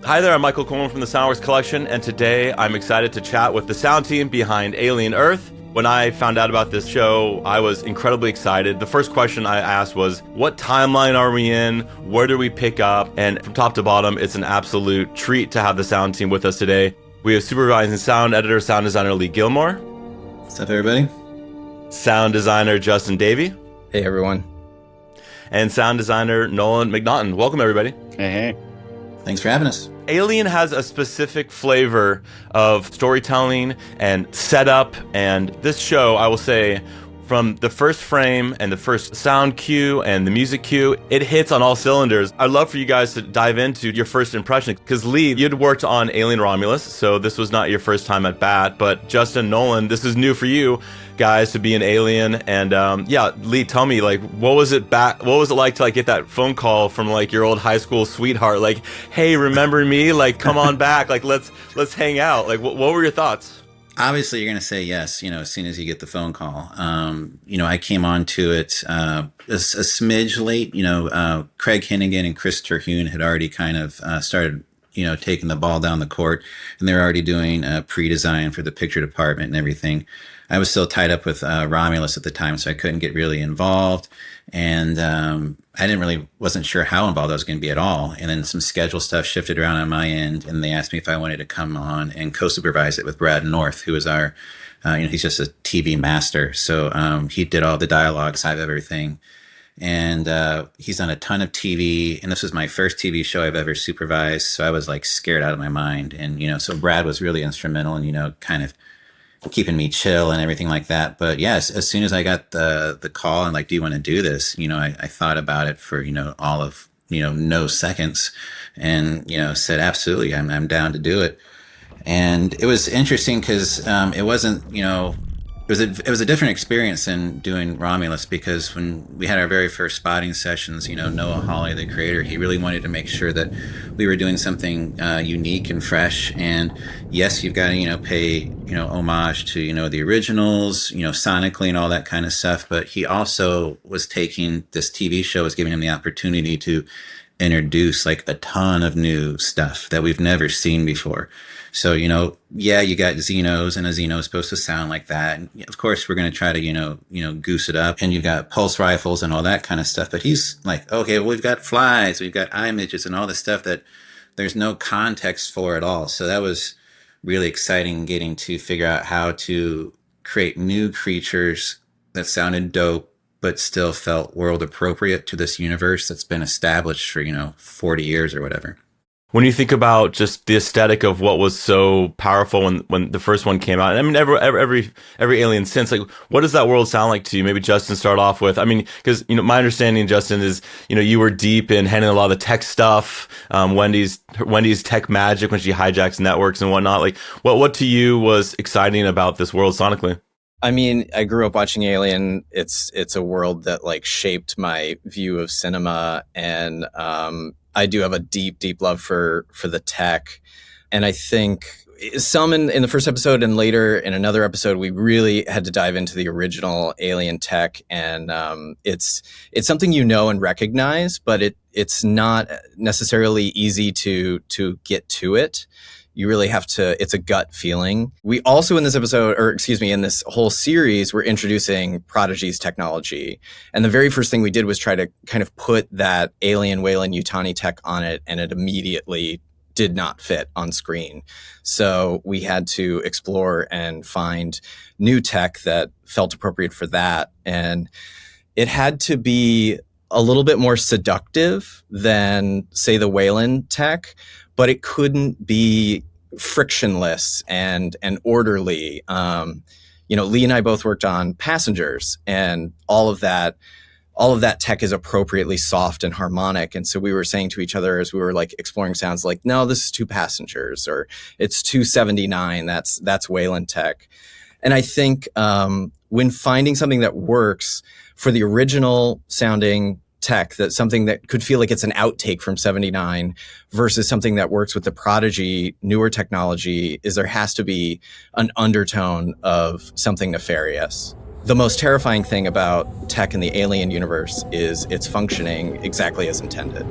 Hi there, I'm Michael Coleman from the SoundWorks Collection, and today I'm excited to chat with the sound team behind Alien Earth. When I found out about this show, I was incredibly excited. The first question I asked was, what timeline are we in? Where do we pick up? And from top to bottom, it's an absolute treat to have the sound team with us today. We have supervising sound editor, sound designer Lee Gilmore. What's up, everybody? Sound designer Justin Davey. Hey, everyone. And sound designer Nolan McNaughton. Welcome, everybody. Hey. Thanks for having us. Alien has a specific flavor of storytelling and setup, and this show, I will say, from the first frame and the first sound cue and the music cue, it hits on all cylinders. I'd love for you guys to dive into your first impression, because Lee, you'd worked on Alien Romulus, so this was not your first time at bat, but Justin, Nolan, this is new for you guys to be an Alien. And Lee, tell me, what was it like to get that phone call from your old high school sweetheart, hey, remember me, come on back, let's hang out. What were your thoughts? Obviously, you're going to say yes, as soon as you get the phone call. I came on to it a smidge late. Craig Hennigan and Chris Terhune had already kind of started, taking the ball down the court, and they were already doing pre-design for the picture department and everything. I was still tied up with Romulus at the time, so I couldn't get really involved. And I wasn't sure how involved I was going to be at all. And then some schedule stuff shifted around on my end, and they asked me if I wanted to come on and co-supervise it with Brad North, who is our, he's just a TV master. So he did all the dialogue side of everything. And he's done a ton of TV, and this was my first TV show I've ever supervised. So I was scared out of my mind. And, so Brad was really instrumental in, kind of keeping me chill and everything like that. But yes, as soon as I got the call and do you want to do this? I thought about it for, all of, no seconds, and, said, absolutely, I'm down to do it. And it was interesting because it wasn't, it was a different experience than doing Romulus, because when we had our very first spotting sessions, Noah Hawley, the creator, he really wanted to make sure that we were doing something unique and fresh. And yes, you've got to, pay, homage to, the originals, sonically and all that kind of stuff. But he also was taking this TV show, was giving him the opportunity to introduce a ton of new stuff that we've never seen before. So, you got Xenos, and a Xeno is supposed to sound like that. And of course, we're going to try to, goose it up. And you've got pulse rifles and all that kind of stuff. But he's okay, well, we've got flies, we've got eye midgets and all this stuff that there's no context for at all. So that was really exciting, getting to figure out how to create new creatures that sounded dope, but still felt world appropriate to this universe that's been established for, 40 years or whatever. When you think about just the aesthetic of what was so powerful when the first one came out, I mean, every Alien since, what does that world sound like to you? Maybe Justin, start off with, because, my understanding, Justin, is, you were deep in handling a lot of the tech stuff, Wendy's tech magic when she hijacks networks and whatnot. What to you was exciting about this world sonically? I grew up watching Alien. It's a world that shaped my view of cinema, and I do have a deep, deep love for the tech. And I think some in the first episode and later in another episode, we really had to dive into the original Alien tech. And it's something and recognize, but it's not necessarily easy to get to it. You really have to, it's a gut feeling. We also in this episode, in this whole series, we're introducing Prodigy's technology. And the very first thing we did was try to kind of put that Alien Weyland-Yutani tech on it, and it immediately did not fit on screen. So we had to explore and find new tech that felt appropriate for that. And it had to be a little bit more seductive than, say, the Weyland tech, but it couldn't be frictionless and orderly. Lee and I both worked on Passengers, and all of that tech is appropriately soft and harmonic. And so we were saying to each other as we were exploring sounds, no, this is too Passengers, or it's 279. That's Weyland tech. And I think when finding something that works for the original sounding tech, that something that could feel like it's an outtake from 79 versus something that works with the prodigy, newer technology, is there has to be an undertone of something nefarious. The most terrifying thing about tech in the Alien universe is it's functioning exactly as intended.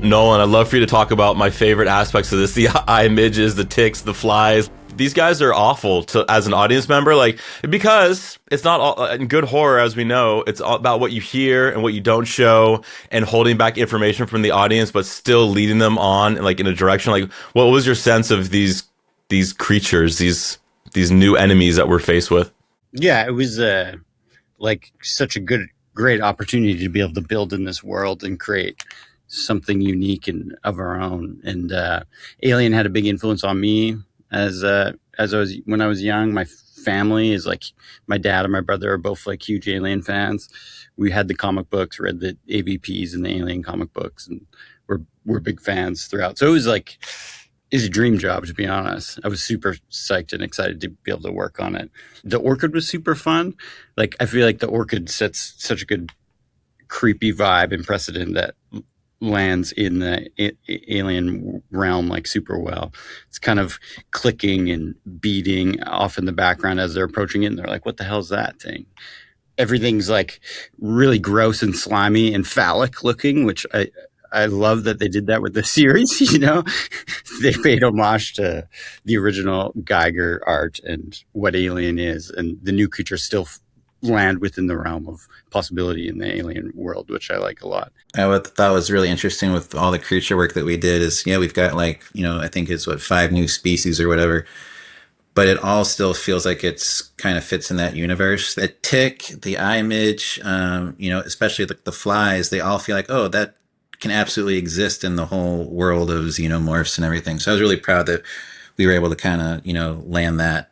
Nolan, I'd love for you to talk about my favorite aspects of this, the eye midges, the ticks, the flies. These guys are awful as an audience member, like, because it's not all, in good horror, as we know, it's all about what you hear and what you don't show and holding back information from the audience, but still leading them on like in a direction. Like, what was your sense of these creatures, these new enemies that we're faced with? Yeah, it was like such a great opportunity to be able to build in this world and create something unique and of our own. And Alien had a big influence on me as when I was young. My family is like, my dad and my brother are both like huge Alien fans. We had the comic books, read the AVPs and the Alien comic books, and we're big fans throughout. So it was like, it's a dream job, to be honest. I was super psyched and excited to be able to work on it. The Orchid was super fun. Like, I feel like the Orchid sets such a good creepy vibe and precedent that lands in the alien realm like super well. It's kind of clicking and beating off in the background as they're approaching it, and they're like, what the hell is that thing? Everything's like really gross and slimy and phallic looking, which I love that they did that with the series. You know, they paid homage to the original Geiger art and what Alien is, and the new creatures still land within the realm of possibility in the alien world, which I like a lot. What I thought was really interesting with all the creature work that we did is, we've got like, I think it's 5 new species or whatever, but it all still feels like it's kind of fits in that universe. The tick, the eye image, especially the flies, they all feel like, oh, that can absolutely exist in the whole world of xenomorphs and everything. So I was really proud that we were able to kind of, land that.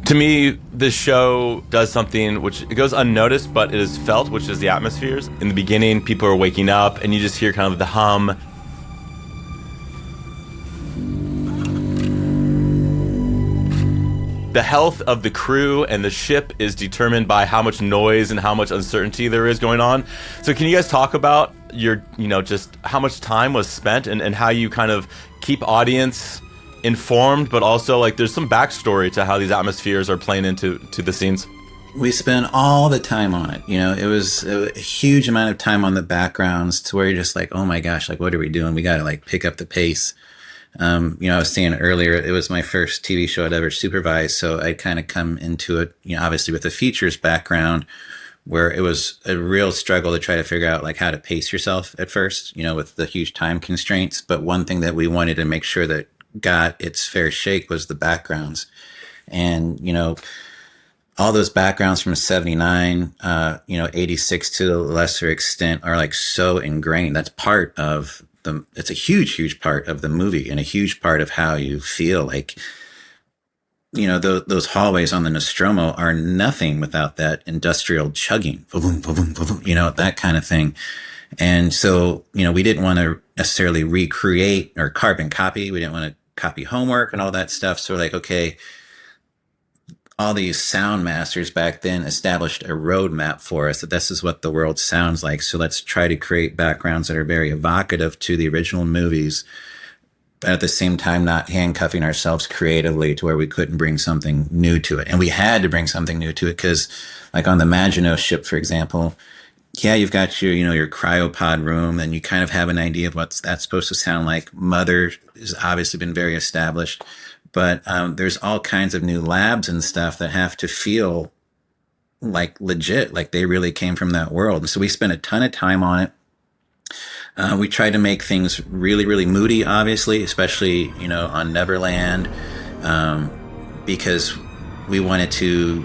To me, this show does something which it goes unnoticed, but it is felt, which is the atmospheres. In the beginning, people are waking up, and you just hear kind of the hum. The health of the crew and the ship is determined by how much noise and how much uncertainty there is going on. So can you guys talk about your, just how much time was spent and how you kind of keep audience informed, but also like there's some backstory to how these atmospheres are playing into the scenes? We spent all the time on it. It was a huge amount of time on the backgrounds to where you're just like, oh my gosh, like what are we doing? We got to like pick up the pace. I was saying earlier, it was my first TV show I'd ever supervised, so I'd kind of come into it, obviously with a features background, where it was a real struggle to try to figure out like how to pace yourself at first, with the huge time constraints. But one thing that we wanted to make sure that got its fair shake was the backgrounds. And, all those backgrounds from 79, 86 to a lesser extent are like so ingrained. That's part of it's a huge part of the movie and a huge part of how you feel. Like, those hallways on the Nostromo are nothing without that industrial chugging, boom, boom, boom, boom, that kind of thing. And so, we didn't want to necessarily recreate or carbon copy. We didn't want to copy homework and all that stuff. So we're like, okay, all these sound masters back then established a roadmap for us that this is what the world sounds like. So let's try to create backgrounds that are very evocative to the original movies, but at the same time, not handcuffing ourselves creatively to where we couldn't bring something new to it. And we had to bring something new to it because, like on the Maginot ship, for example, yeah, you've got your, your cryopod room, and you kind of have an idea of what that's supposed to sound like. Mother has obviously been very established, but there's all kinds of new labs and stuff that have to feel like legit, like they really came from that world. And so we spent a ton of time on it. We tried to make things really, really moody, obviously, especially, on Neverland, because we wanted to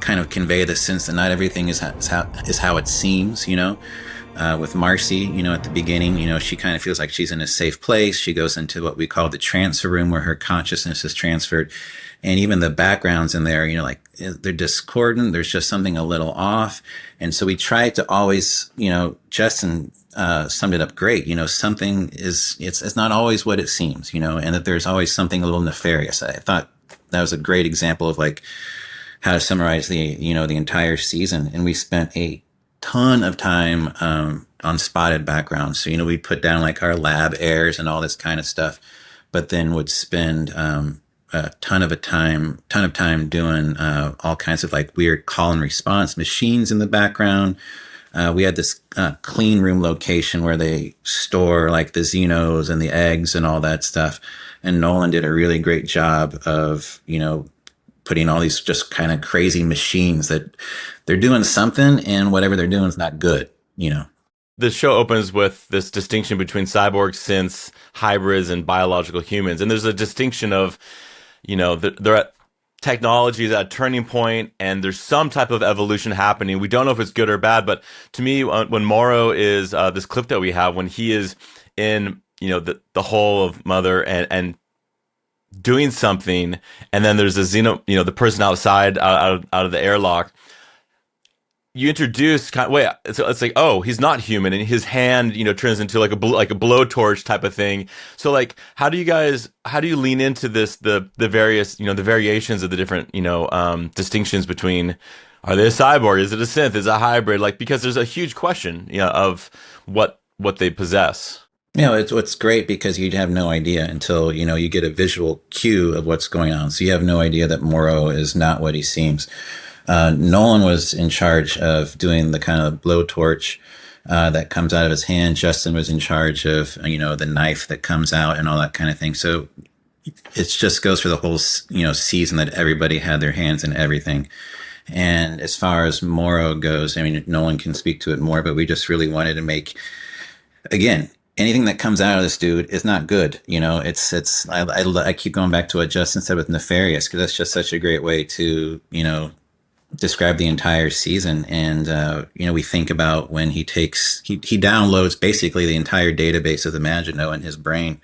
kind of convey the sense that not everything is how it seems, with Marcy, at the beginning, she kind of feels like she's in a safe place. She goes into what we call the transfer room where her consciousness is transferred. And even the backgrounds in there, like they're discordant. There's just something a little off. And so we tried to always, Justin summed it up great. Something it's not always what it seems, and that there's always something a little nefarious. I thought that was a great example of like how to summarize the entire season. And we spent a ton of time on spotted backgrounds. So, we put down like our lab airs and all this kind of stuff, but then would spend a ton of time doing all kinds of like weird call and response machines in the background. We had this clean room location where they store like the Xenos and the eggs and all that stuff. And Nolan did a really great job of, putting all these just kind of crazy machines that they're doing something, and whatever they're doing is not good, The show opens with this distinction between cyborgs, synths, hybrids, and biological humans. And there's a distinction of, they're at technology at a turning point, and there's some type of evolution happening. We don't know if it's good or bad, but to me, when Morrow is this clip that we have, when he is in, the hole of Mother and doing something, and then there's a the person outside out of the airlock. You introduce it's like, oh, he's not human, and his hand turns into like a blowtorch type of thing. So like, how do you lean into this the various the variations of the different distinctions between, are they a cyborg, is it a synth, is it a hybrid, like, because there's a huge question of what they possess. It's what's great, because you'd have no idea until, you get a visual cue of what's going on. So you have no idea that Morrow is not what he seems. Nolan was in charge of doing the kind of blowtorch that comes out of his hand. Justin was in charge of, the knife that comes out and all that kind of thing. So it just goes for the whole, season that everybody had their hands in everything. And as far as Morrow goes, Nolan can speak to it more, but we just really wanted to make, again, anything that comes out of this dude is not good. I keep going back to what Justin said with nefarious, because that's just such a great way to, describe the entire season. And, we think about when he downloads basically the entire database of the Maginot in his brain,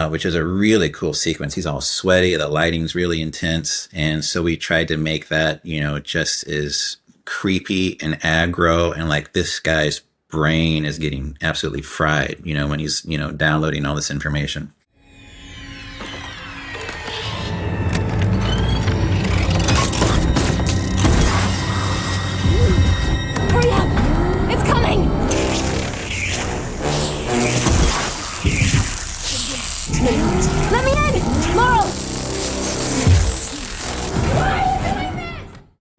which is a really cool sequence. He's all sweaty. The lighting's really intense. And so we tried to make that, just as creepy and aggro, and like this guy's brain is getting absolutely fried, when he's, downloading all this information. Hurry up! It's coming! Let me in! Laurel!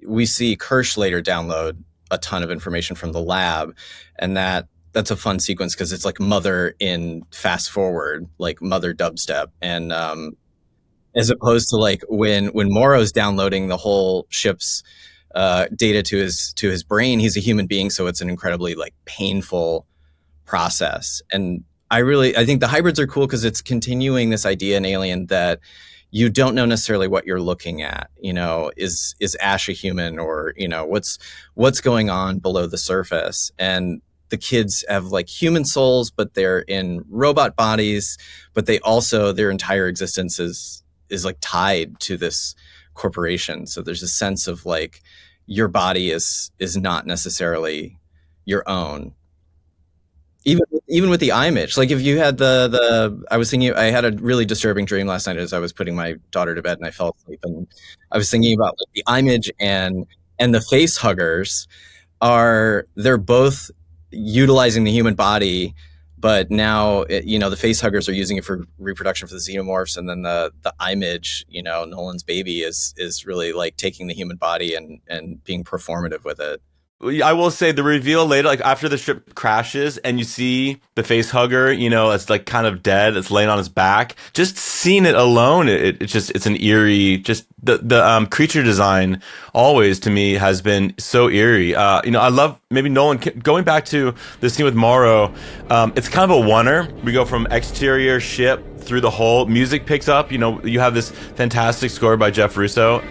We see Kirsch later download a ton of information from the lab, and that's a fun sequence because it's like Mother in fast forward, like Mother dubstep, and as opposed to like when Morrow's downloading the whole ship's data to his brain, he's a human being, so it's an incredibly like painful process. And I think the hybrids are cool because it's continuing this idea in Alien that you don't know necessarily what you're looking at. Is Ash a human, or what's going on below the surface? And the kids have like human souls, but they're in robot bodies, but they also, their entire existence is like tied to this corporation. So there's a sense of like your body is not necessarily your own. Even with the image, like if you had I was thinking, I had a really disturbing dream last night as I was putting my daughter to bed and I fell asleep, and I was thinking about like the image and the face huggers they're both utilizing the human body, but now the face huggers are using it for reproduction for the xenomorphs, and then the image, Nolan's baby is really like taking the human body and being performative with it. I will say the reveal later, like after the ship crashes and you see the face hugger, it's like kind of dead. It's laying on his back. Just seeing it alone, it's an eerie, just the creature design always to me has been so eerie. I love maybe Nolan going back to the scene with Morrow. It's kind of a oneer. We go from exterior ship through the hole. Music picks up. You have this fantastic score by Jeff Russo.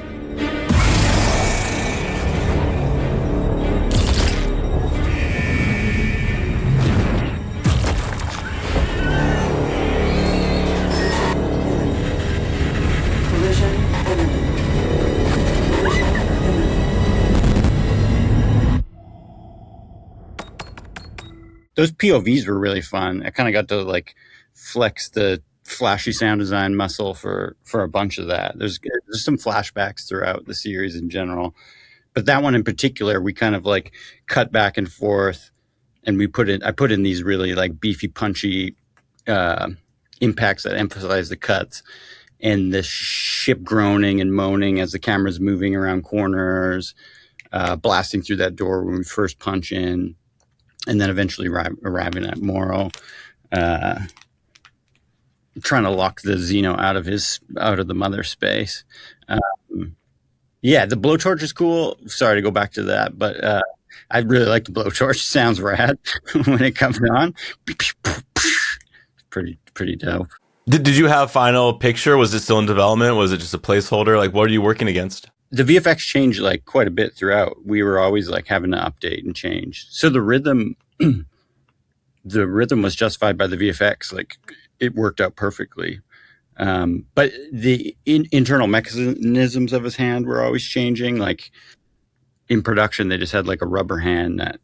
Those POVs were really fun. I kind of got to like flex the flashy sound design muscle for a bunch of that. There's some flashbacks throughout the series in general, but that one in particular, we kind of like cut back and forth, and I put in these really like beefy, punchy impacts that emphasize the cuts, and the ship groaning and moaning as the camera's moving around corners, blasting through that door when we first punch in. And then eventually arriving at Morrow, trying to lock the Xeno out of the mother space. The blowtorch is cool. Sorry to go back to that, but I really like the blowtorch. Sounds rad when it comes on. Pretty dope. Did you have final picture? Was it still in development? Was it just a placeholder? Like, what are you working against? The VFX changed like quite a bit throughout. We were always like having to update and change. So the rhythm was justified by the VFX. Like it worked out perfectly. But the internal mechanisms of his hand were always changing. Like in production, they just had like a rubber hand that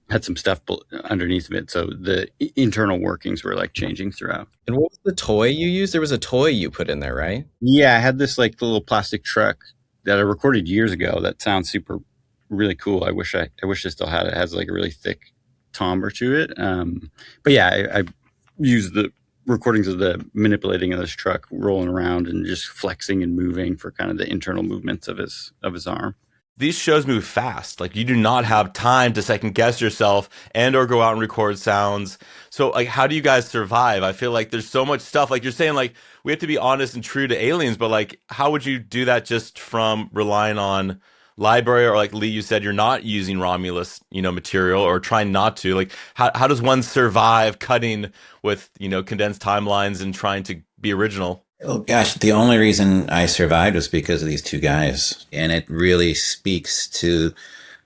had some stuff underneath of it. So the internal workings were like changing throughout. And what was the toy you used? There was a toy you put in there, right? Yeah, I had this like little plastic truck that I recorded years ago that sounds really cool. I wish I still had it. It has like a really thick timbre to it. But yeah, I used the recordings of the manipulating of this truck, rolling around and just flexing and moving for kind of the internal movements of his arm. These shows move fast. Like you do not have time to second guess yourself and or go out and record sounds. So like, how do you guys survive? I feel like there's so much stuff. Like you're saying, like we have to be honest and true to Aliens, but like, how would you do that just from relying on library, or like Lee, you said you're not using Romulus, material, or trying not to. Like, how does one survive cutting with condensed timelines and trying to be original? Oh gosh, the only reason I survived was because of these two guys. And it really speaks to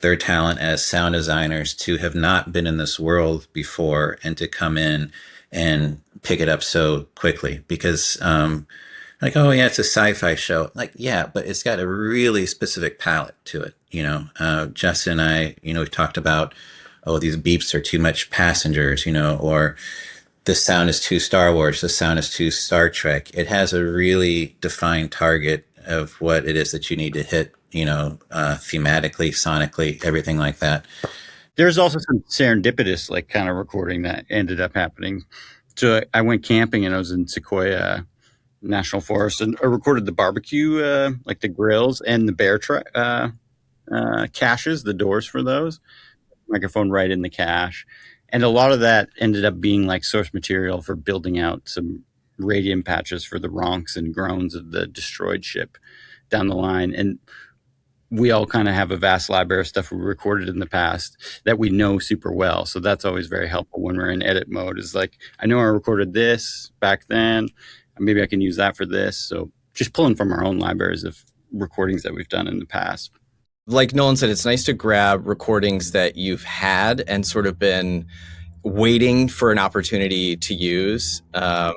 their talent as sound designers to have not been in this world before and to come in and pick it up so quickly. Because, like, oh yeah, it's a sci-fi show. Like, yeah, but it's got a really specific palette to it. Justin and I, we talked about, oh, these beeps are too much passengers, or the sound is too Star Wars, the sound is too Star Trek. It has a really defined target of what it is that you need to hit, thematically, sonically, everything like that. There's also some serendipitous, like, kind of recording that ended up happening. So I went camping and I was in Sequoia National Forest and I recorded the barbecue, like the grills and the bear caches, the doors for those. Microphone right in the cache. And a lot of that ended up being like source material for building out some radium patches for the ronks and groans of the destroyed ship down the line. And we all kind of have a vast library of stuff we recorded in the past that we know super well. So that's always very helpful when we're in edit mode, is like, I know I recorded this back then, and maybe I can use that for this. So just pulling from our own libraries of recordings that we've done in the past. Like Nolan said, it's nice to grab recordings that you've had and sort of been waiting for an opportunity to use. I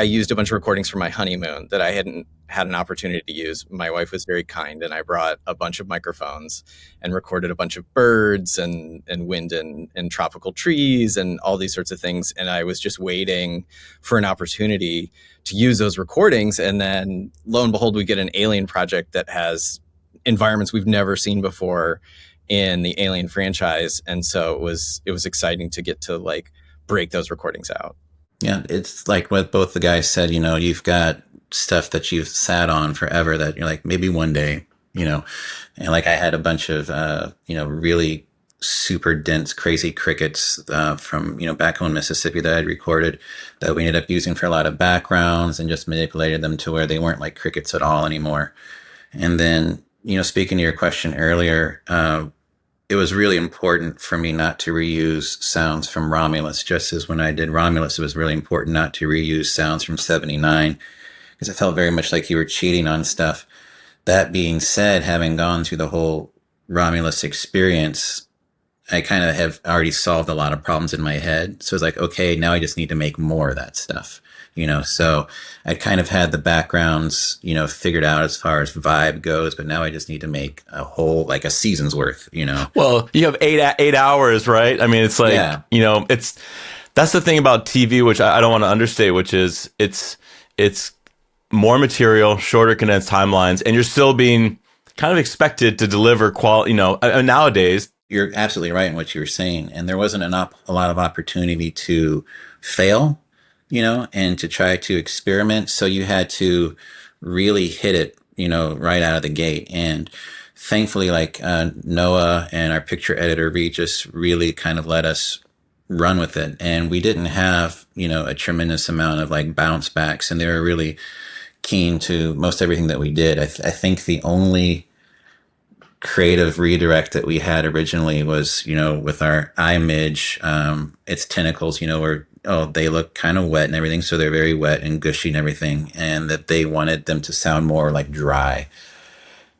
used a bunch of recordings from my honeymoon that I hadn't had an opportunity to use. My wife was very kind, and I brought a bunch of microphones and recorded a bunch of birds and wind and tropical trees and all these sorts of things. And I was just waiting for an opportunity to use those recordings. And then lo and behold, we get an Alien project that has environments we've never seen before in the Alien franchise. And so it was exciting to get to like break those recordings out. Yeah, it's like what both the guys said, you've got stuff that you've sat on forever that you're like, maybe one day, you know, and like I had a bunch of, really super dense, crazy crickets from, back home in Mississippi that I'd recorded that we ended up using for a lot of backgrounds and just manipulated them to where they weren't like crickets at all anymore. And then, speaking to your question earlier, it was really important for me not to reuse sounds from Romulus, just as when I did Romulus, it was really important not to reuse sounds from 79 because it felt very much like you were cheating on stuff. That being said, having gone through the whole Romulus experience, I kind of have already solved a lot of problems in my head. So it's like, okay, now I just need to make more of that stuff, so I kind of had the backgrounds, figured out as far as vibe goes, but now I just need to make a whole, like a season's worth, Well, you have 8 hours, right? I mean, it's like, Yeah. That's the thing about TV, which I don't want to understate, which is it's more material, shorter condensed timelines, and you're still being kind of expected to deliver quality, nowadays. You're absolutely right in what you were saying. And there wasn't a lot of opportunity to fail, and to try to experiment. So you had to really hit it, right out of the gate. And thankfully, like Noah and our picture editor, Reed, just really kind of let us run with it. And we didn't have, a tremendous amount of like bounce backs. And they were really keen to most everything that we did. I think the only creative redirect that we had originally was, with our image, its tentacles, where, they look kind of wet and everything. So they're very wet and gushy and everything. And that they wanted them to sound more like dry.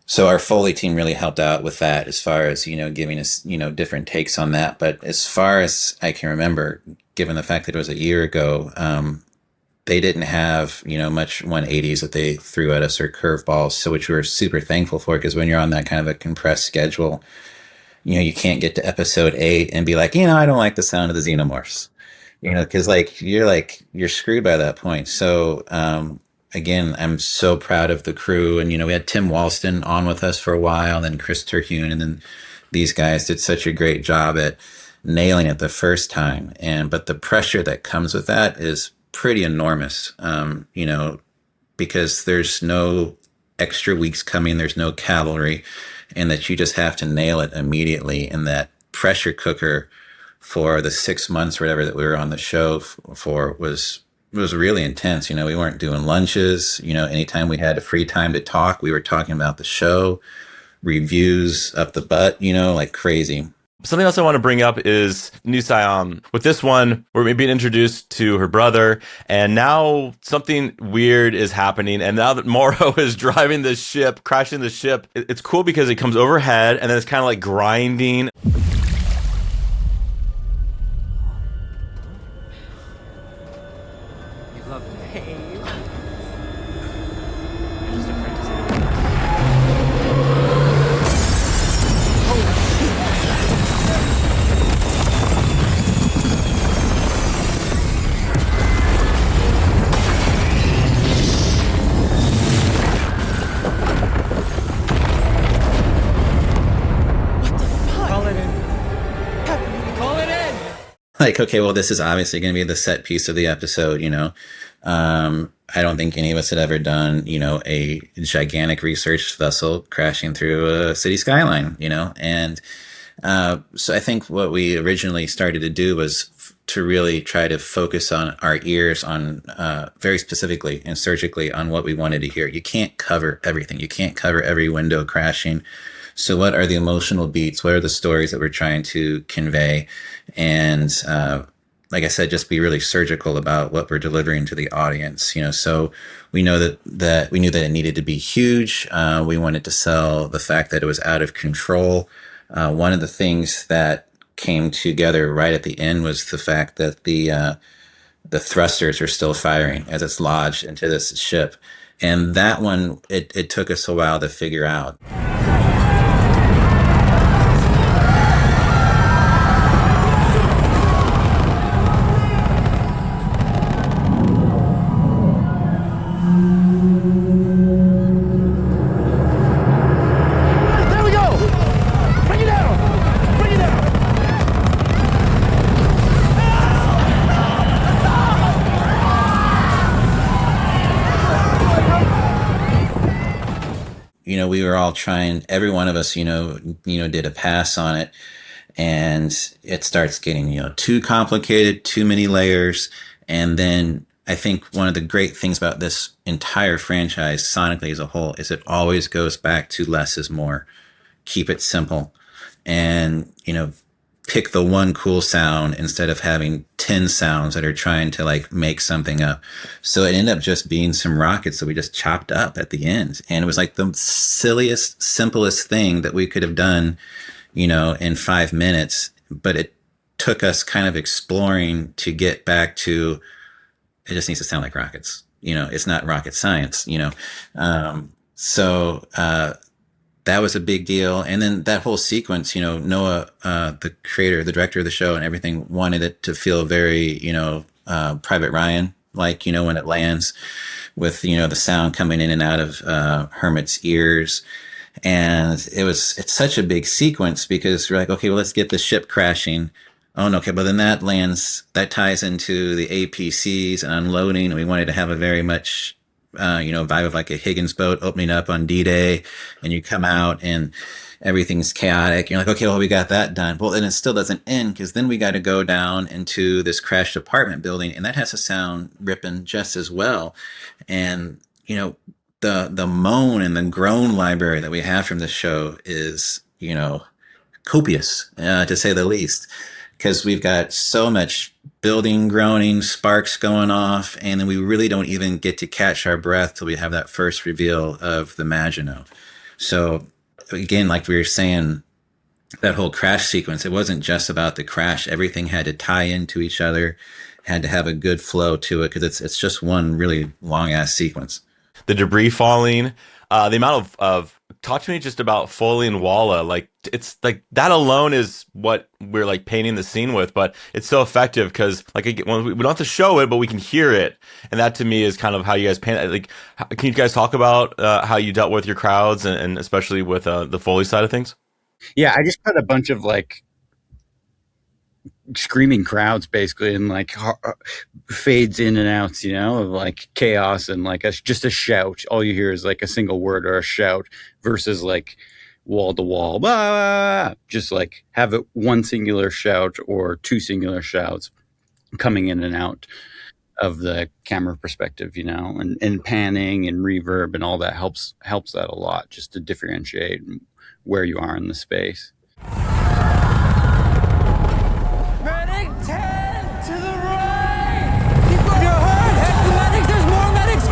So our Foley team really helped out with that as far as, giving us, different takes on that. But as far as I can remember, given the fact that it was a year ago, they didn't have, much 180s that they threw at us or curveballs. So which we were super thankful for, because when you're on that kind of a compressed schedule, you can't get to episode 8 and be like, I don't like the sound of the xenomorphs, because you're screwed by that point. So, again, I'm so proud of the crew. And, we had Tim Walston on with us for a while, then Chris Terhune, and then these guys did such a great job at nailing it the first time. But the pressure that comes with that is pretty enormous, because there's no extra weeks coming, there's no cavalry, and that you just have to nail it immediately. And that pressure cooker for the 6 months or whatever that we were on the show for was really intense. We weren't doing lunches, anytime we had a free time to talk, we were talking about the show, reviews up the butt, like crazy. Something else I want to bring up is Nusayam. With this one, we're being introduced to her brother, and now something weird is happening. And now that Morrow is driving the ship, crashing the ship, it's cool because it comes overhead, and then it's kind of like grinding. Like, okay, well, this is obviously going to be the set piece of the episode, I don't think any of us had ever done, a gigantic research vessel crashing through a city skyline, and so I think what we originally started to do was to really try to focus on our ears on very specifically and surgically on what we wanted to hear. You can't cover everything. You can't cover every window crashing. So what are the emotional beats? What are the stories that we're trying to convey? And like I said, just be really surgical about what we're delivering to the audience. So we know that we knew that it needed to be huge. We wanted to sell the fact that it was out of control. One of the things that came together right at the end was the fact that the thrusters are still firing as it's lodged into this ship. And that one, it took us a while to figure out. we were all trying, every one of us, did a pass on it, and it starts getting, too complicated, too many layers. And then I think one of the great things about this entire franchise, sonically as a whole, is it always goes back to less is more. Keep it simple, and pick the one cool sound instead of having 10 sounds that are trying to like make something up. So it ended up just being some rockets that we just chopped up at the end, and it was like the silliest, simplest thing that we could have done, in 5 minutes, but it took us kind of exploring to get back to, it just needs to sound like rockets. It's not rocket science, that was a big deal. And then that whole sequence, Noah, the creator, the director of the show and everything, wanted it to feel very, Private Ryan, like, when it lands with, the sound coming in and out of Hermit's ears. And it's such a big sequence because we're like, okay, well, let's get the ship crashing. Oh, no, okay, but then that ties into the APCs and unloading. And we wanted to have a very much vibe of like a Higgins boat opening up on D-Day, and you come out and everything's chaotic. You're like, okay, well, we got that done. Well, then it still doesn't end, because then we got to go down into this crashed apartment building, and that has to sound ripping just as well. And, the moan and the groan library that we have from this show is, copious, to say the least, because we've got so much building, groaning, sparks going off, and then we really don't even get to catch our breath till we have that first reveal of the Maginot. So again, like we were saying, that whole crash sequence, it wasn't just about the crash. Everything had to tie into each other, had to have a good flow to it, because it's just one really long ass sequence. The debris falling, the amount of talk to me just about Foley and Walla. Like, it's like that alone is what we're like painting the scene with, but it's so effective because like we don't have to show it, but we can hear it, and that to me is kind of how you guys paint it. Like, can you guys talk about how you dealt with your crowds and especially with the Foley side of things? Yeah, I just put a bunch of like screaming crowds basically, and like fades in and outs, of like chaos and like just a shout. All you hear is like a single word or a shout versus like wall to wall. Just like have it one singular shout or two singular shouts coming in and out of the camera perspective, and panning and reverb and all that helps that a lot, just to differentiate where you are in the space. Medic 10 to the right! Keep going! You're hurt! Heck, the medics! There's more medics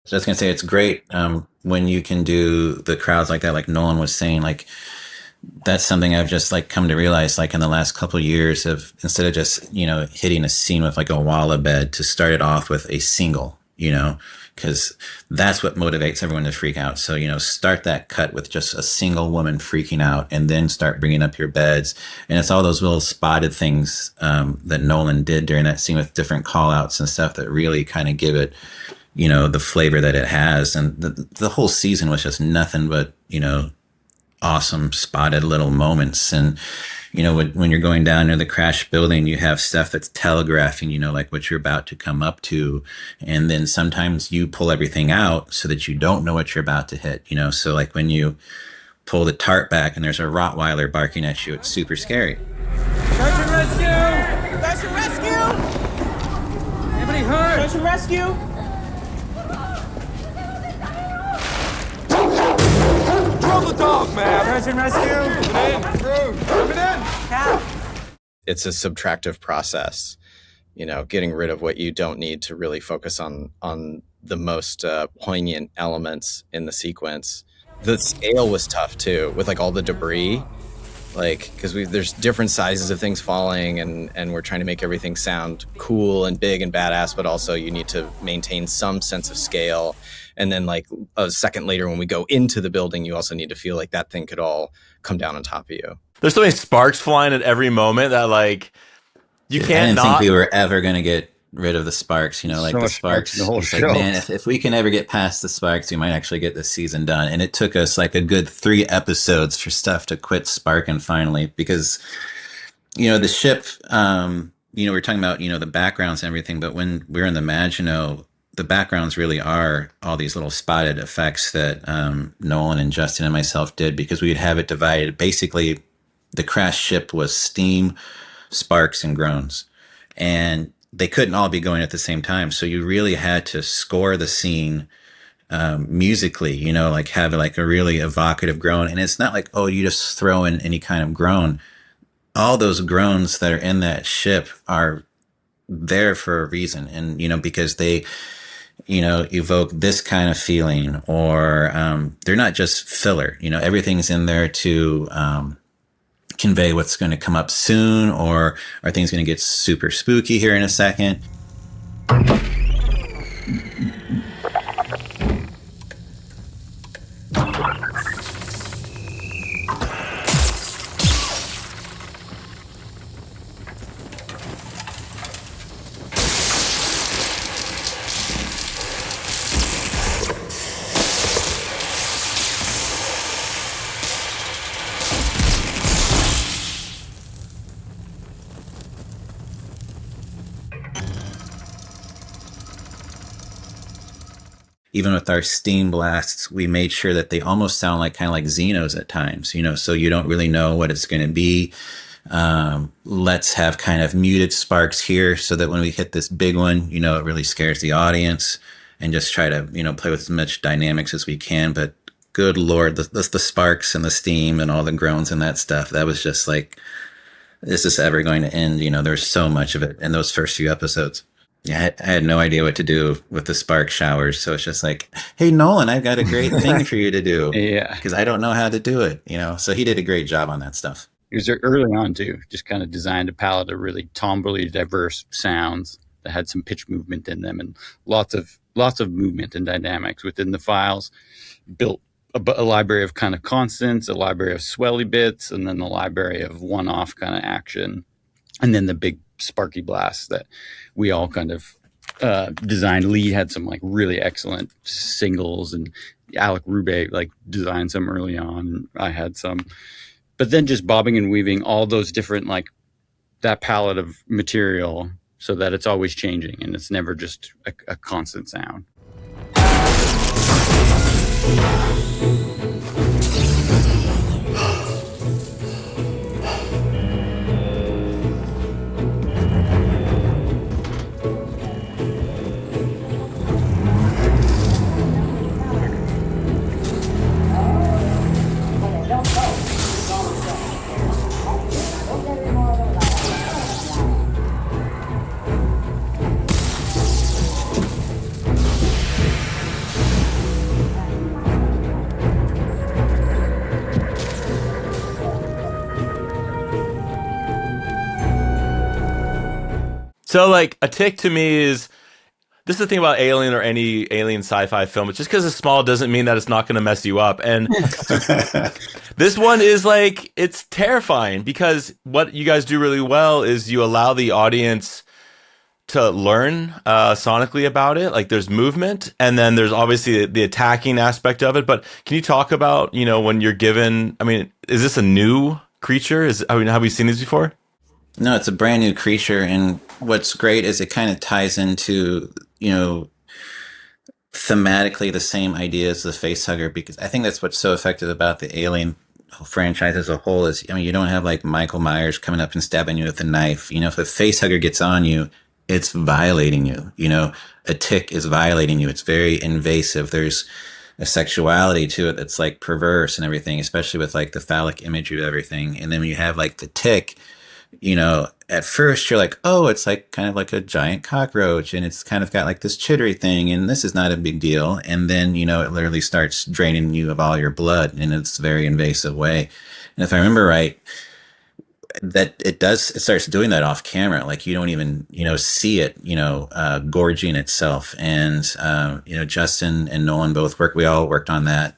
So I was going to say, it's great when you can do the crowds like that, like Nolan was saying, like that's something I've just like come to realize, like in the last couple of years, of instead of just, hitting a scene with like a walla bed, to start it off with a single, because that's what motivates everyone to freak out. So, start that cut with just a single woman freaking out, and then start bringing up your beds. And it's all those little spotted things that Nolan did during that scene with different call outs and stuff that really kind of give it, the flavor that it has. And the whole season was just nothing but, awesome spotted little moments. And, when you're going down near the crash building, you have stuff that's telegraphing, like what you're about to come up to. And then sometimes you pull everything out so that you don't know what you're about to hit, so like when you pull the tarp back and there's a Rottweiler barking at you, it's super scary. Search and rescue! Search and rescue! Anybody hurt? Search and rescue! Throw the dog, man! Search and rescue! Coming in! Cap! It's a subtractive process, getting rid of what you don't need to really focus on the most poignant elements in the sequence. The scale was tough too, with like all the debris, like because there's different sizes of things falling, and we're trying to make everything sound cool and big and badass, but also you need to maintain some sense of scale. And then like a second later, when we go into the building, you also need to feel like that thing could all come down on top of you. There's so many sparks flying at every moment that like you I can't didn't not. think we were ever going to get rid of the sparks, like So the much sparks sparks. in the whole It's show. like, man, if we can ever get past the sparks, we might actually get this season done. And it took us like a good 3 episodes for stuff to quit sparking finally, because, the ship, we're talking about, the backgrounds and everything, but when we're in the Maginot, the backgrounds really are all these little spotted effects that Nolan and Justin and myself did, because we would have it divided. Basically, the crashed ship was steam, sparks, and groans. And they couldn't all be going at the same time. So you really had to score the scene musically, like have like a really evocative groan. And it's not like, oh, you just throw in any kind of groan. All those groans that are in that ship are there for a reason. And, because they, evoke this kind of feeling, or they're not just filler. Everything's in there to convey what's going to come up soon, or are things going to get super spooky here in a second. Even with our steam blasts, we made sure that they almost sound like kind of like Xenos at times, so you don't really know what it's going to be. Let's have kind of muted sparks here so that when we hit this big one, it really scares the audience, and just try to, play with as much dynamics as we can. But good Lord, the sparks and the steam and all the groans and that stuff, that was just like, is this ever going to end? There's so much of it in those first few episodes. Yeah, I had no idea what to do with the spark showers. So it's just like, hey, Nolan, I've got a great thing for you to do. Yeah. Because I don't know how to do it, So he did a great job on that stuff. He was there early on, too. Just kind of designed a palette of really tombrally diverse sounds that had some pitch movement in them, and lots of movement and dynamics within the files. Built a library of kind of constants, a library of swelly bits, and then the library of one-off kind of action. And then the big sparky blasts that we all kind of designed. Lee had some like really excellent singles, and Alec Rube like designed some early on. I had some, but then just bobbing and weaving all those different, like that palette of material, so that it's always changing and it's never just a constant sound. So, like, a tick to me is, this is the thing about Alien or any alien sci-fi film. It's just because it's small doesn't mean that it's not going to mess you up. And this one is like, it's terrifying, because what you guys do really well is you allow the audience to learn sonically about it. Like, there's movement, and then there's obviously the attacking aspect of it. But can you talk about, when you're given, is this a new creature? Have we seen these before? No, it's a brand new creature, and what's great is it kind of ties into, thematically the same idea as the Facehugger, because I think that's what's so effective about the Alien franchise as a whole is, you don't have like Michael Myers coming up and stabbing you with a knife. If a Facehugger gets on you, it's violating you. A tick is violating you. It's very invasive. There's a sexuality to it that's like perverse and everything, especially with like the phallic imagery of everything. And then when you have like the tick, at first you're like, oh, it's like kind of like a giant cockroach, and it's kind of got like this chittery thing, and this is not a big deal. And then, it literally starts draining you of all your blood in its very invasive way. And if I remember right, that it starts doing that off camera. Like, you don't even, see it, gorging itself. And, Justin and Nolan we all worked on that.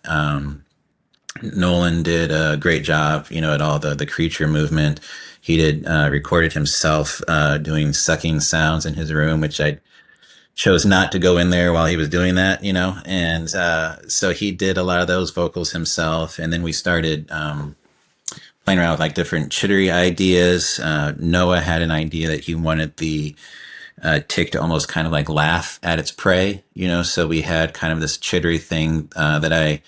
Nolan did a great job, at all the creature movement. He did recorded himself doing sucking sounds in his room, which I chose not to go in there while he was doing that, And so he did a lot of those vocals himself, and then we started playing around with like different chittery ideas. Noah had an idea that he wanted the tick to almost kind of like laugh at its prey, So we had kind of this chittery thing that I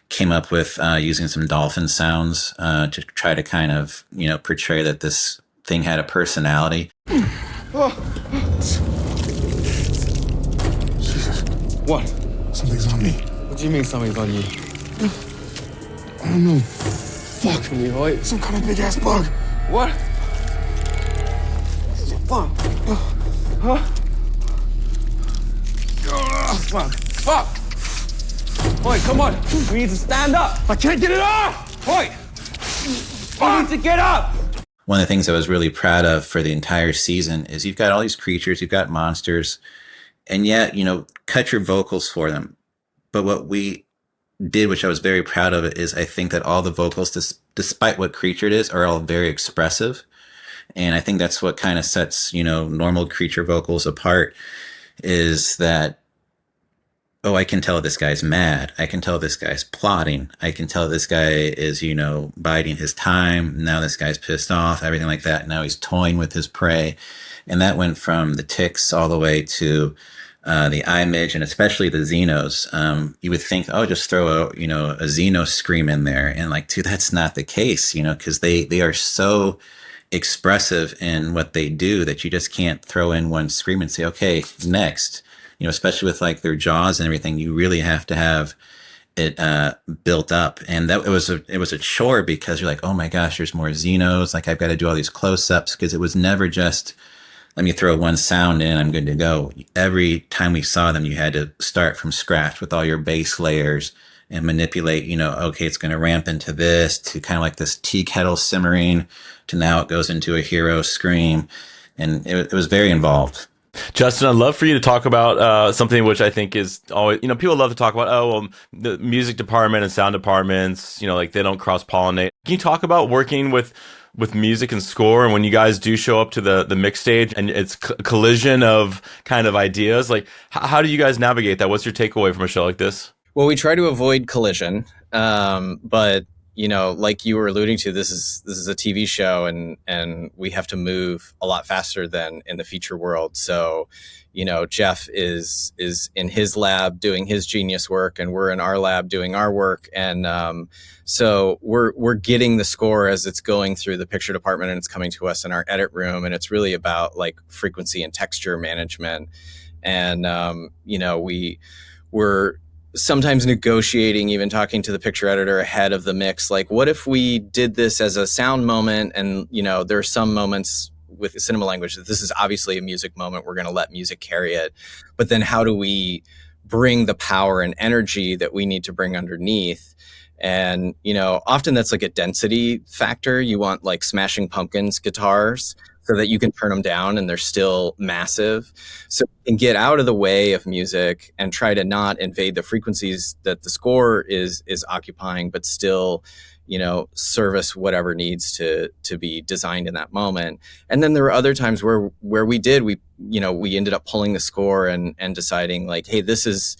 came up with using some dolphin sounds to try to kind of, portray that this thing had a personality. Jesus. What? Something's on me. What do you mean something's on you? I don't know. Fuck. Can you hold? Some kind of big ass bug. What? Fuck. Huh? Fuck. Fuck. Oi, come on. We need to stand up. I can't get it off! Oi. You need to get up. One of the things I was really proud of for the entire season is you've got all these creatures, you've got monsters, and yet, cut your vocals for them. But what we did, which I was very proud of, is I think that all the vocals, despite what creature it is, are all very expressive. And I think that's what kind of sets, normal creature vocals apart, is that, oh, I can tell this guy's mad. I can tell this guy's plotting. I can tell this guy is, biding his time. Now this guy's pissed off, everything like that. Now he's toying with his prey. And that went from the ticks all the way to the image, and especially the Xenos. You would think, oh, just throw a Xeno scream in there. And like, dude, that's not the case, because they are so expressive in what they do that you just can't throw in one scream and say, okay, next. Especially with like their jaws and everything, you really have to have it built up. And that it was a chore, because you're like, oh my gosh, there's more Xenos. Like, I've got to do all these close-ups, because it was never just, let me throw one sound in, I'm good to go. Every time we saw them, you had to start from scratch with all your base layers and manipulate, okay, it's going to ramp into this, to kind of like this tea kettle simmering, to now it goes into a hero scream. And it was very involved. Justin, I'd love for you to talk about something which I think is always, people love to talk about, the music department and sound departments, like they don't cross-pollinate. Can you talk about working with music and score, and when you guys do show up to the mix stage and it's collision of kind of ideas, like how do you guys navigate that? What's your takeaway from a show like this? Well, we try to avoid collision, but like you were alluding to, this is a TV show, and we have to move a lot faster than in the feature world. So, Jeff is in his lab doing his genius work, and we're in our lab doing our work. And so we're getting the score as it's going through the picture department, and it's coming to us in our edit room. And it's really about like frequency and texture management. And we're sometimes negotiating, even talking to the picture editor ahead of the mix, like, what if we did this as a sound moment? And there are some moments with cinema language that this is obviously a music moment, we're going to let music carry it, but then how do we bring the power and energy that we need to bring underneath? And often that's like a density factor. You want like Smashing Pumpkins guitars so that you can turn them down and they're still massive. So you can get out of the way of music and try to not invade the frequencies that the score is occupying, but still, service whatever needs to be designed in that moment. And then there were other times where we ended up pulling the score and deciding like, hey, this is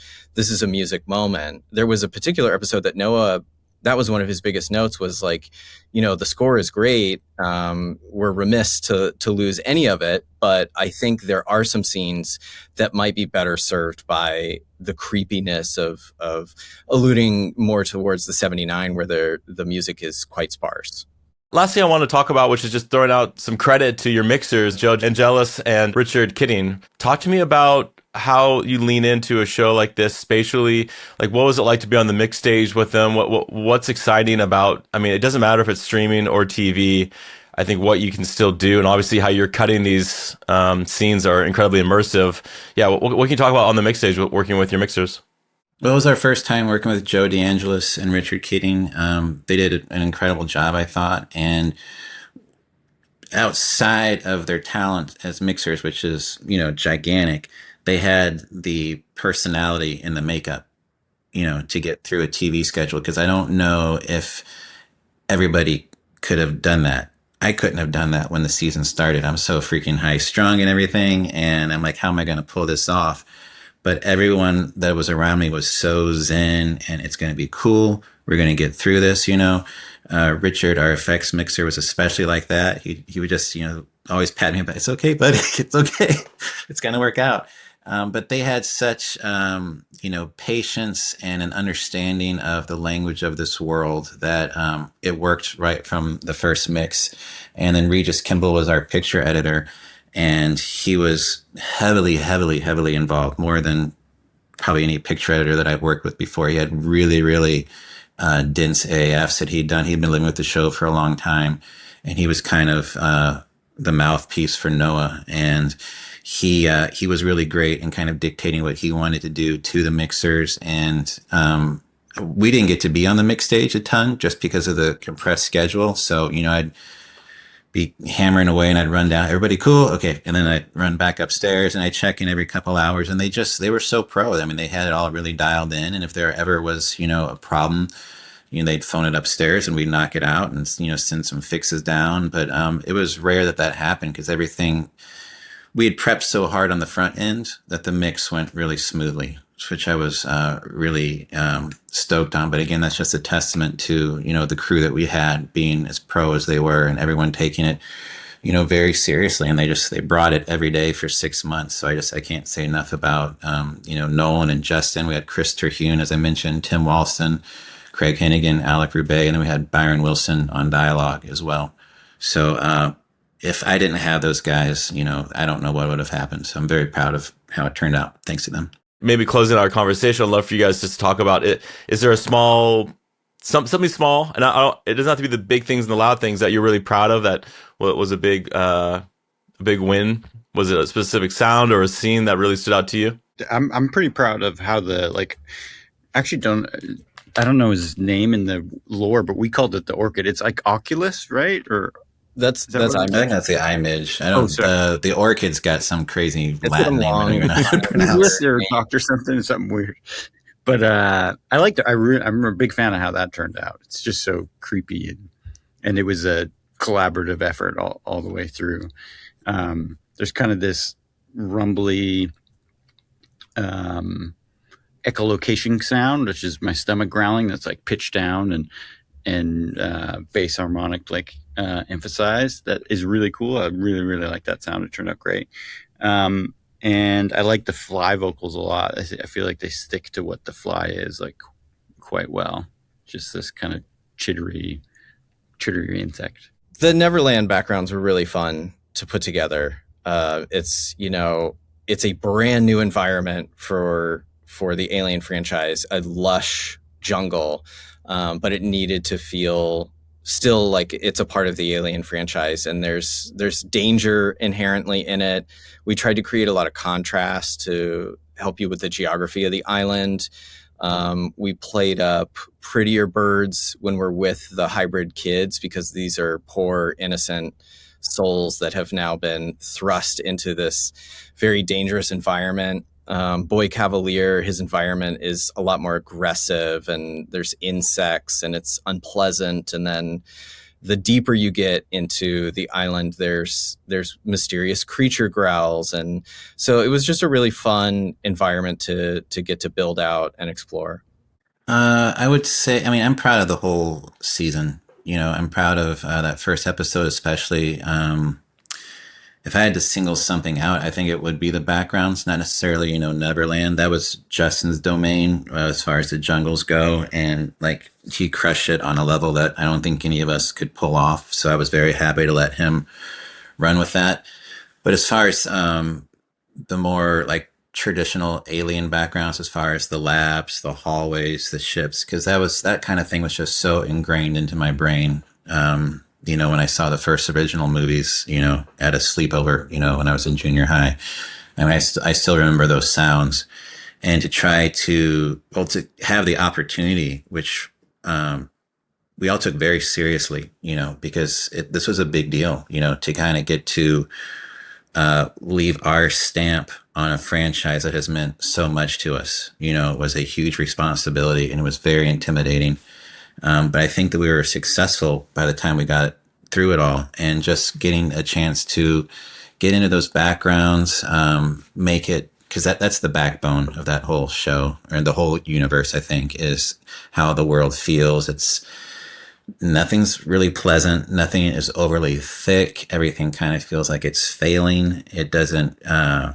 a music moment. There was a particular episode that Noah, that was one of his biggest notes, was like, the score is great. We're remiss to lose any of it, but I think there are some scenes that might be better served by the creepiness of alluding more towards the 79, where the music is quite sparse. Last thing I want to talk about, which is just throwing out some credit to your mixers, Joe Angelis and Richard Kidding. Talk to me about how you lean into a show like this spatially. Like, what was it like to be on the mix stage with them? What's exciting about, it doesn't matter if it's streaming or TV. I think what you can still do, and obviously how you're cutting these scenes are incredibly immersive. Yeah, what can you talk about on the mix stage working with your mixers? Well, it was our first time working with Joe DeAngelis and Richard Keating. They did an incredible job, I thought. And outside of their talent as mixers, which is, gigantic, they had the personality in the makeup. to get through a TV schedule, because I don't know if everybody could have done that. I couldn't have done that when the season started. I'm so freaking high strung and everything. And I'm like, how am I going to pull this off? But everyone that was around me was so zen, and it's going to be cool. We're going to get through this, Richard, our effects mixer, was especially like that. He would just, always pat me back. It's okay, buddy. It's okay. It's going to work out. But they had such, patience and an understanding of the language of this world that it worked right from the first mix. And then Regis Kimball was our picture editor, and he was heavily, heavily, heavily involved, more than probably any picture editor that I've worked with before. He had really, really dense AFs that he'd done. He'd been living with the show for a long time, and he was kind of the mouthpiece for Noah. And he was really great in kind of dictating what he wanted to do to the mixers. And we didn't get to be on the mix stage a ton just because of the compressed schedule. So, I'd be hammering away and I'd run down, everybody cool? Okay. And then I'd run back upstairs and I'd check in every couple hours, and they were so pro. I mean, they had it all really dialed in. And if there ever was, a problem, they'd phone it upstairs and we'd knock it out and, send some fixes down. But it was rare that happened, because everything, we had prepped so hard on the front end that the mix went really smoothly, which I was really stoked on. But again, that's just a testament to, the crew that we had being as pro as they were, and everyone taking it, very seriously. And they brought it every day for 6 months. So I can't say enough about, Nolan and Justin. We had Chris Terhune, as I mentioned, Tim Walston, Craig Hennigan, Alec Roubaix, and then we had Byron Wilson on dialogue as well. So if I didn't have those guys, I don't know what would have happened. So I'm very proud of how it turned out, thanks to them. Maybe closing our conversation, I'd love for you guys just to talk about it. Is there a something small, and it doesn't have to be the big things and the loud things, that you're really proud of, that was a big win? Was it a specific sound or a scene that really stood out to you? I'm pretty proud of how I don't know his name in the lore, but we called it the Orchid. It's like Oculus, right? Or that's I think that's the iMage. I don't. The Orchid's got some crazy Latin name. I don't even know how to pronounce. Or doctor something weird. But I liked it. I'm a big fan of how that turned out. It's just so creepy, and it was a collaborative effort all the way through. There's kind of this rumbly echolocation sound, which is my stomach growling. That's like pitched down and bass harmonic emphasized. That is really cool. I really, really like that sound. It turned out great. And I like the fly vocals a lot. I feel like they stick to what the fly is quite well. Just this kind of chittery insect. The Neverland backgrounds were really fun to put together. It's a brand new environment for the Alien franchise, a lush jungle, but it needed to feel still like it's a part of the Alien franchise, and there's danger inherently in it. We tried to create a lot of contrast to help you with the geography of the island. We played up prettier birds when we're with the hybrid kids, because these are poor, innocent souls that have now been thrust into this very dangerous environment. Boy Cavalier, his environment is a lot more aggressive, and there's insects and it's unpleasant. And then the deeper you get into the island, there's mysterious creature growls. And so it was just a really fun environment to get to build out and explore. I would say, I'm proud of the whole season. I'm proud of that first episode, especially. If I had to single something out, I think it would be the backgrounds, not necessarily, Neverland. That was Justin's domain as far as the jungles go. And he crushed it on a level that I don't think any of us could pull off. So I was very happy to let him run with that. But as far as the more traditional Alien backgrounds, as far as the labs, the hallways, the ships, because that kind of thing was just so ingrained into my brain. When I saw the first original movies, at a sleepover, when I was in junior high, I still remember those sounds. And to try to have the opportunity, which we all took very seriously, because this was a big deal, to kind of get to leave our stamp on a franchise that has meant so much to us. You know, it was a huge responsibility and it was very intimidating. But I think that we were successful by the time we got through it all, and just getting a chance to get into those backgrounds, make it, because that's the backbone of that whole show, or the whole universe, I think, is how the world feels. Nothing's really pleasant. Nothing is overly thick. Everything kind of feels like it's failing. It doesn't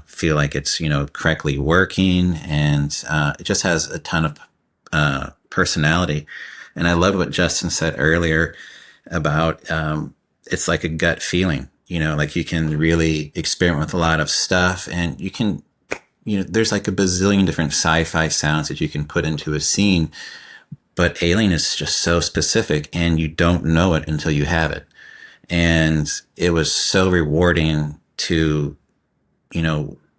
feel like it's, correctly working. And it just has a ton of personality. And I love what Justin said earlier about it's like a gut feeling, like you can really experiment with a lot of stuff, and you can, there's like a bazillion different sci-fi sounds that you can put into a scene. But Alien is just so specific, and you don't know it until you have it. And it was so rewarding to,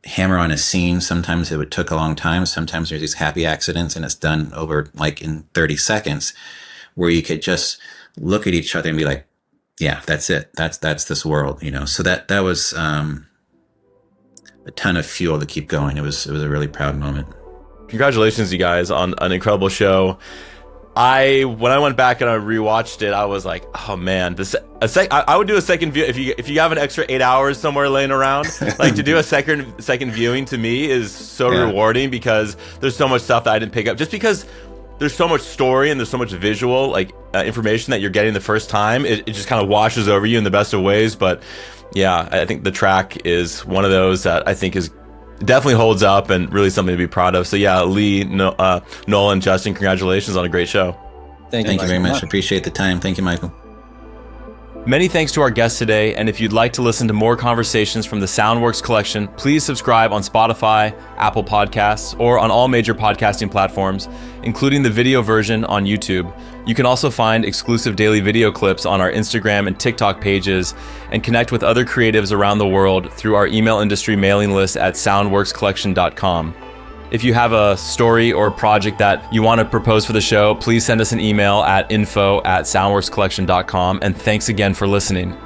hammer on a scene. Sometimes it took a long time. Sometimes there's these happy accidents and it's done over like in 30 seconds, where you could just look at each other and be like, yeah, that's it. That's this world, So that was a ton of fuel to keep going. It was a really proud moment. Congratulations, you guys, on an incredible show. When I went back and I rewatched it, I was like, oh man, I would do a second view if you have an extra 8 hours somewhere laying around. Like, to do a second viewing to me is so rewarding, because there's so much stuff that I didn't pick up, just because there's so much story and there's so much visual information that you're getting the first time. It just kind of washes over you in the best of ways. But yeah, I think the track is one of those that I think is definitely holds up and really something to be proud of. So yeah, Lee, Nolan, Justin, congratulations on a great show. Thank you very much. Appreciate the time. Thank you, Michael. Many thanks to our guests today, and if you'd like to listen to more conversations from the SoundWorks Collection, please subscribe on Spotify, Apple Podcasts, or on all major podcasting platforms, including the video version on YouTube. You can also find exclusive daily video clips on our Instagram and TikTok pages, and connect with other creatives around the world through our email industry mailing list at soundworkscollection.com. If you have a story or project that you want to propose for the show, please send us an email at info@soundworkscollection.com. And thanks again for listening.